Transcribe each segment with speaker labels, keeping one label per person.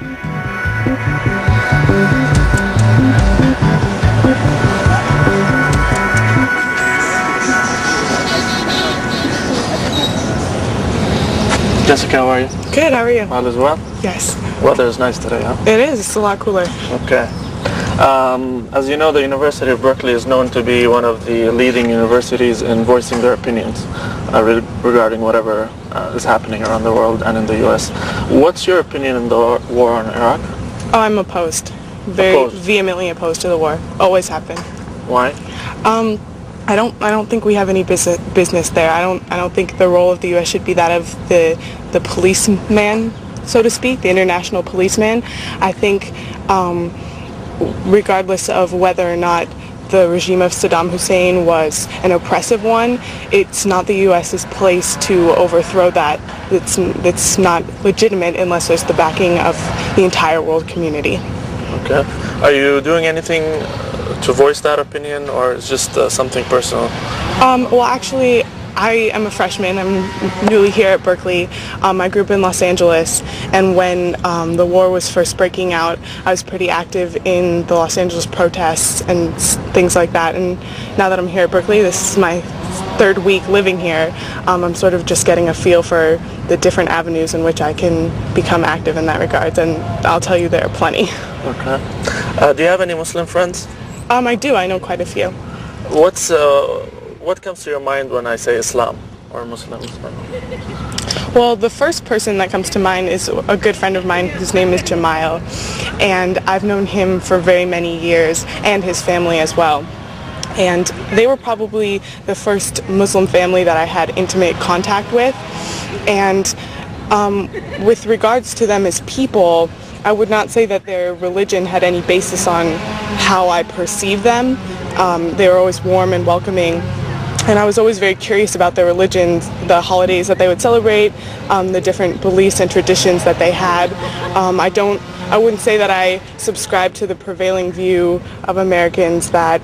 Speaker 1: Jessica, how are you?
Speaker 2: Good, how are you?
Speaker 1: All is well?
Speaker 2: Yes.
Speaker 1: Weather is nice today, huh?
Speaker 2: It is, it's a lot cooler.
Speaker 1: Okay. As you know, the University of Berkeley is known to be one of the leading universities in voicing their opinions regarding whatever is happening around the world and in the U.S. What's your opinion on the war in Iraq?
Speaker 2: Oh, I'm opposed. Very vehemently opposed to the war. Always have been.
Speaker 1: Why?
Speaker 2: I don't think we have any business there. I don't think the role of the U.S. should be that of the policeman, so to speak, the international policeman. I think regardless of whether or not the regime of Saddam Hussein was an oppressive one, it's not the U.S.'s place to overthrow that. It's not legitimate unless there's the backing of the entire world community. Okay.
Speaker 1: Are you doing anything to voice that opinion, or is just something personal?
Speaker 2: Well, actually, I am a freshman. I'm newly here at Berkeley. I grew up in Los Angeles, and when the war was first breaking out, I was pretty active in the Los Angeles protests and things like that. And now that I'm here at Berkeley, this is my third week living here, I'm sort of just getting a feel for the different avenues in which I can become active in that regards, and I'll tell you there are plenty.
Speaker 1: Okay. Do you have any Muslim friends?
Speaker 2: I do. I know quite a few.
Speaker 1: What comes to your mind when I say Islam or Muslims?
Speaker 2: Well, the first person that comes to mind is a good friend of mine whose name is Jamiel, and I've known him for very many years, and his family as well. And they were probably the first Muslim family that I had intimate contact with. And with regards to them as people, I would not say that their religion had any basis on how I perceive them. They were always warm and welcoming. And I was always very curious about their religions, the holidays that they would celebrate, the different beliefs and traditions that they had. I wouldn't say that I subscribe to the prevailing view of Americans that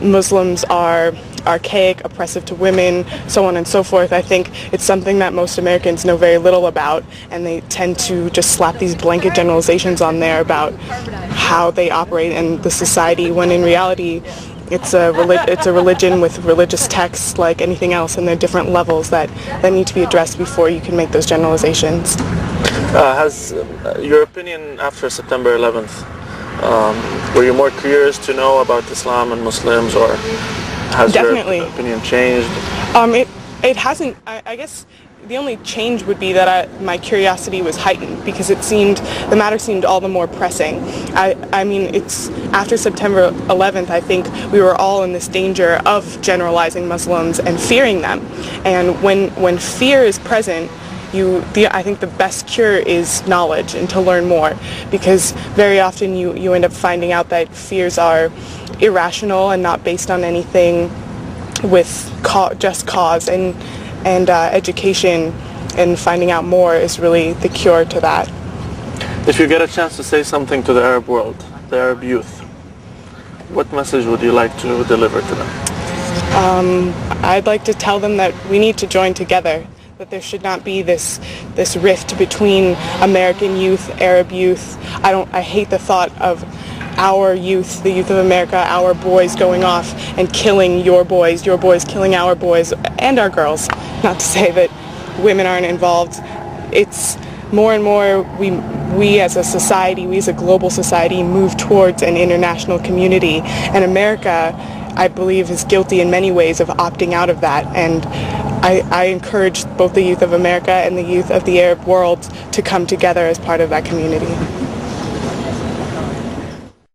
Speaker 2: Muslims are archaic, oppressive to women, so on and so forth. I think it's something that most Americans know very little about, and they tend to just slap these blanket generalizations on there about how they operate in the society, when in reality it's a religion with religious texts like anything else, and there are different levels that need to be addressed before you can make those generalizations.
Speaker 1: Has your opinion after September 11th, were you more curious to know about Islam and Muslims, or has
Speaker 2: Definitely.
Speaker 1: Your opinion changed?
Speaker 2: It hasn't. I guess the only change would be that my curiosity was heightened, because the matter seemed all the more pressing. I mean, it's after September 11th, I think we were all in this danger of generalizing Muslims and fearing them. And when fear is present, I think the best cure is knowledge and to learn more, because very often you end up finding out that fears are irrational and not based on anything with just cause, and education and finding out more is really the cure to that.
Speaker 1: If you get a chance to say something to the Arab world, the Arab youth, what message would you like to deliver to them?
Speaker 2: I'd like to tell them that we need to join together, that there should not be this rift between American youth, Arab youth. I hate the thought of our youth, the youth of America, our boys going off and killing your boys killing our boys and our girls. Not to say that women aren't involved. It's more and more we as a society, we as a global society, move towards an international community, and America, I believe, is guilty in many ways of opting out of that. And I encourage both the youth of America and the youth of the Arab world to come together as part of that community.